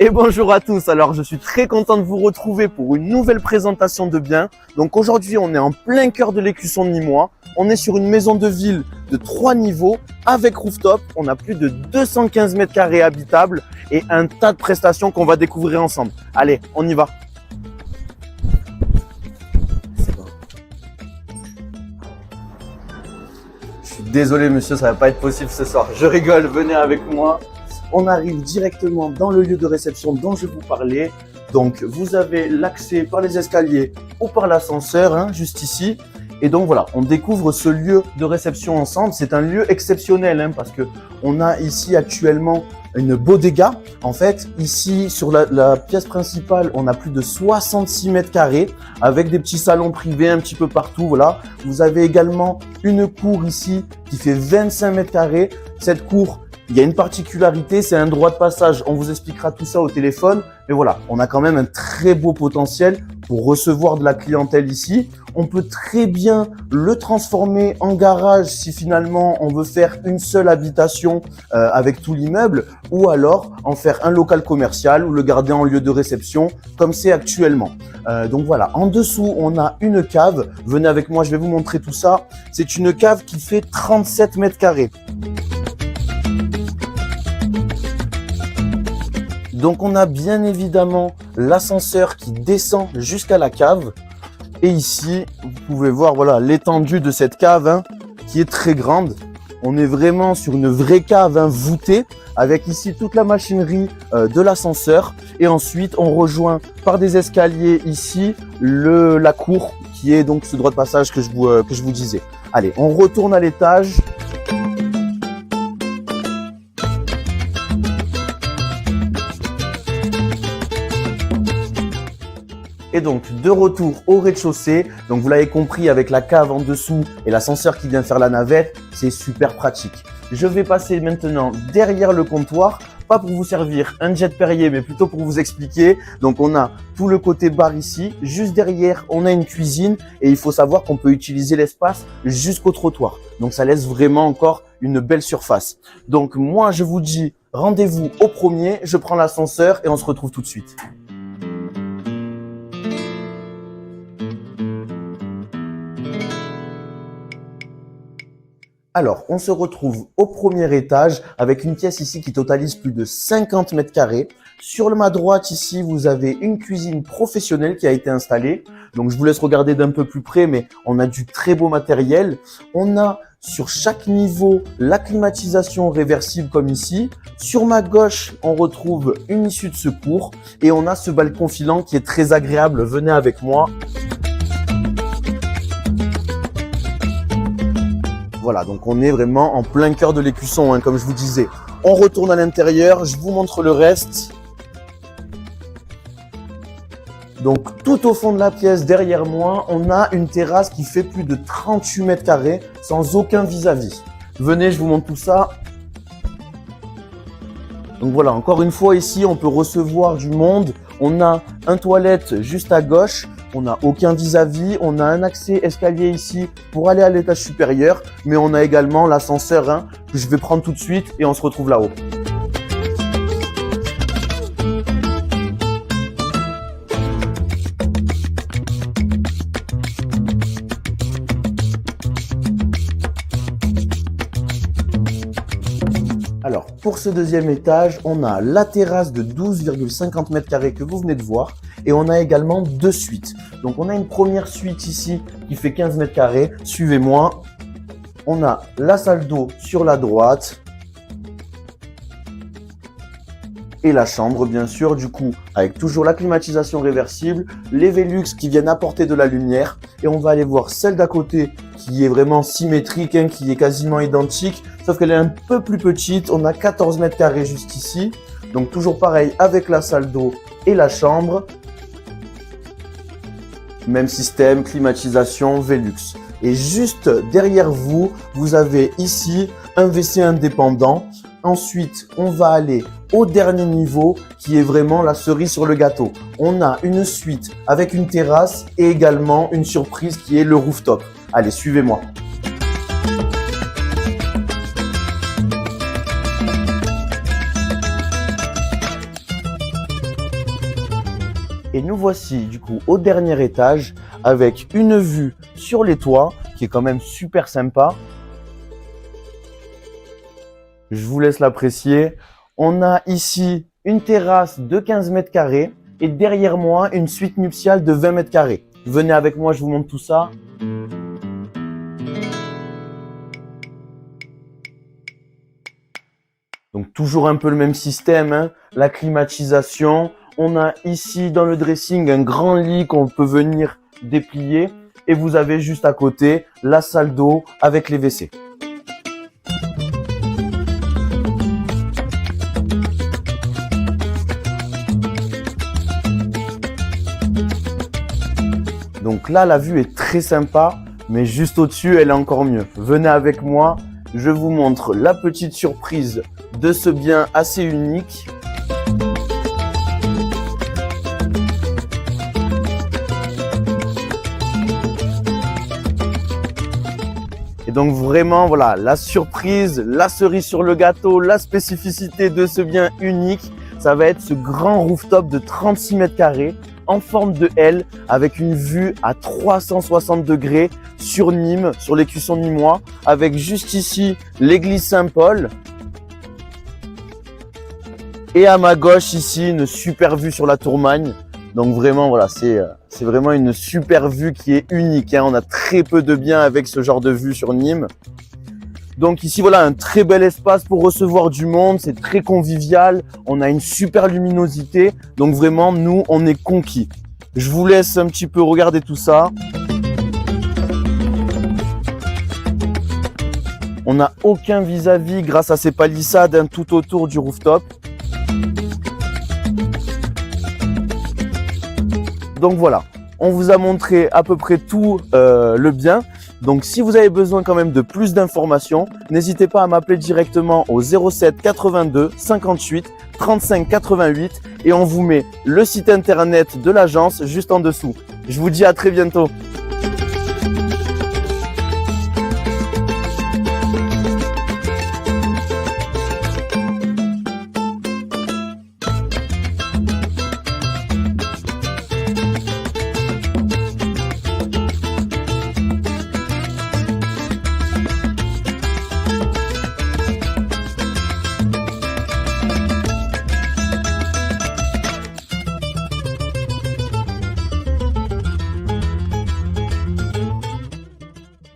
Et bonjour à tous, alors je suis très content de vous retrouver pour une nouvelle présentation de biens. Donc aujourd'hui on est en plein cœur de l'écusson de Nîmois. On est sur une maison de ville de 3 niveaux avec rooftop. On a plus de 215 mètres carrés habitables et un tas de prestations qu'on va découvrir ensemble. Allez, on y va. C'est bon. Je suis désolé monsieur, ça va pas être possible ce soir. Je rigole, venez avec moi. On arrive directement dans le lieu de réception dont je vous parlais. Donc, vous avez l'accès par les escaliers ou par l'ascenseur, juste ici. Et donc, voilà, on découvre ce lieu de réception ensemble. C'est un lieu exceptionnel parce que on a ici actuellement une bodega. En fait, ici, sur la pièce principale, on a plus de 66 mètres carrés avec des petits salons privés un petit peu partout. Voilà. Vous avez également une cour ici qui fait 25 mètres carrés. Cette cour, il y a une particularité, c'est un droit de passage. On vous expliquera tout ça au téléphone. Mais voilà, on a quand même un très beau potentiel pour recevoir de la clientèle ici. On peut très bien le transformer en garage si finalement on veut faire une seule habitation avec tout l'immeuble, ou alors en faire un local commercial ou le garder en lieu de réception comme c'est actuellement. Donc voilà, en dessous on a une cave. Venez avec moi, je vais vous montrer tout ça. C'est une cave qui fait 37 mètres carrés. Donc on a bien évidemment l'ascenseur qui descend jusqu'à la cave. Et ici, vous pouvez voir voilà l'étendue de cette cave qui est très grande. On est vraiment sur une vraie cave voûtée avec ici toute la machinerie de l'ascenseur. Et ensuite, on rejoint par des escaliers ici la cour qui est donc ce droit de passage que je vous disais. Allez, on retourne à l'étage. Et donc, de retour au rez-de-chaussée. Donc, vous l'avez compris, avec la cave en dessous et l'ascenseur qui vient faire la navette, c'est super pratique. Je vais passer maintenant derrière le comptoir, pas pour vous servir un jet Perrier, mais plutôt pour vous expliquer. Donc, on a tout le côté bar ici. Juste derrière, on a une cuisine et il faut savoir qu'on peut utiliser l'espace jusqu'au trottoir. Donc, ça laisse vraiment encore une belle surface. Donc, moi, je vous dis rendez-vous au premier. Je prends l'ascenseur et on se retrouve tout de suite. Alors, on se retrouve au premier étage avec une pièce ici qui totalise plus de 50 mètres carrés. Sur ma droite ici, vous avez une cuisine professionnelle qui a été installée. Donc, je vous laisse regarder d'un peu plus près, mais on a du très beau matériel. On a sur chaque niveau la climatisation réversible comme ici. Sur ma gauche, on retrouve une issue de secours et on a ce balcon filant qui est très agréable. Venez avec moi. Voilà, donc on est vraiment en plein cœur de l'écusson, comme je vous disais. On retourne à l'intérieur, je vous montre le reste. Donc tout au fond de la pièce, derrière moi, on a une terrasse qui fait plus de 38 mètres carrés sans aucun vis-à-vis. Venez, je vous montre tout ça. Donc voilà, encore une fois ici, on peut recevoir du monde. On a un toilette juste à gauche. On n'a aucun vis-à-vis, on a un accès escalier ici pour aller à l'étage supérieur, mais on a également l'ascenseur que je vais prendre tout de suite et on se retrouve là-haut. Alors, pour ce deuxième étage, on a la terrasse de 12,50 mètres carrés que vous venez de voir et on a également 2 suites. Donc, on a une première suite ici qui fait 15 mètres carrés. Suivez-moi. On a la salle d'eau sur la droite et la chambre, bien sûr, du coup, avec toujours la climatisation réversible, les Velux qui viennent apporter de la lumière et on va aller voir celle d'à côté qui est vraiment symétrique, qui est quasiment identique, sauf qu'elle est un peu plus petite. On a 14 mètres carrés juste ici. Donc toujours pareil avec la salle d'eau et la chambre. Même système, climatisation, Velux. Et juste derrière vous, vous avez ici un WC indépendant. Ensuite, on va aller au dernier niveau qui est vraiment la cerise sur le gâteau. On a une suite avec une terrasse et également une surprise qui est le rooftop. Allez, suivez-moi. Et nous voici du coup au dernier étage avec une vue sur les toits qui est quand même super sympa. Je vous laisse l'apprécier. On a ici une terrasse de 15 mètres carrés et derrière moi une suite nuptiale de 20 mètres carrés. Venez avec moi, je vous montre tout ça. Donc toujours un peu le même système, hein. La climatisation. On a ici dans le dressing un grand lit qu'on peut venir déplier et vous avez juste à côté la salle d'eau avec les WC. Donc là, la vue est très sympa, mais juste au-dessus, elle est encore mieux. Venez avec moi, je vous montre la petite surprise de ce bien assez unique. Et donc vraiment, voilà, la surprise, la cerise sur le gâteau, la spécificité de ce bien unique, ça va être ce grand rooftop de 36 mètres carrés en forme de L avec une vue à 360 degrés sur Nîmes, sur l'écusson nîmois, avec juste ici l'église Saint-Paul. Et à ma gauche ici, une super vue sur la Tourmagne. Donc vraiment, voilà, c'est vraiment une super vue qui est unique, hein. On a très peu de biens avec ce genre de vue sur Nîmes. Donc ici, voilà, un très bel espace pour recevoir du monde. C'est très convivial. On a une super luminosité. Donc vraiment, nous, on est conquis. Je vous laisse un petit peu regarder tout ça. On n'a aucun vis-à-vis grâce à ces palissades, hein, tout autour du rooftop. Donc voilà, on vous a montré à peu près tout le bien. Donc si vous avez besoin quand même de plus d'informations, n'hésitez pas à m'appeler directement au 07 82 58 35 88 et on vous met le site internet de l'agence juste en dessous. Je vous dis à très bientôt.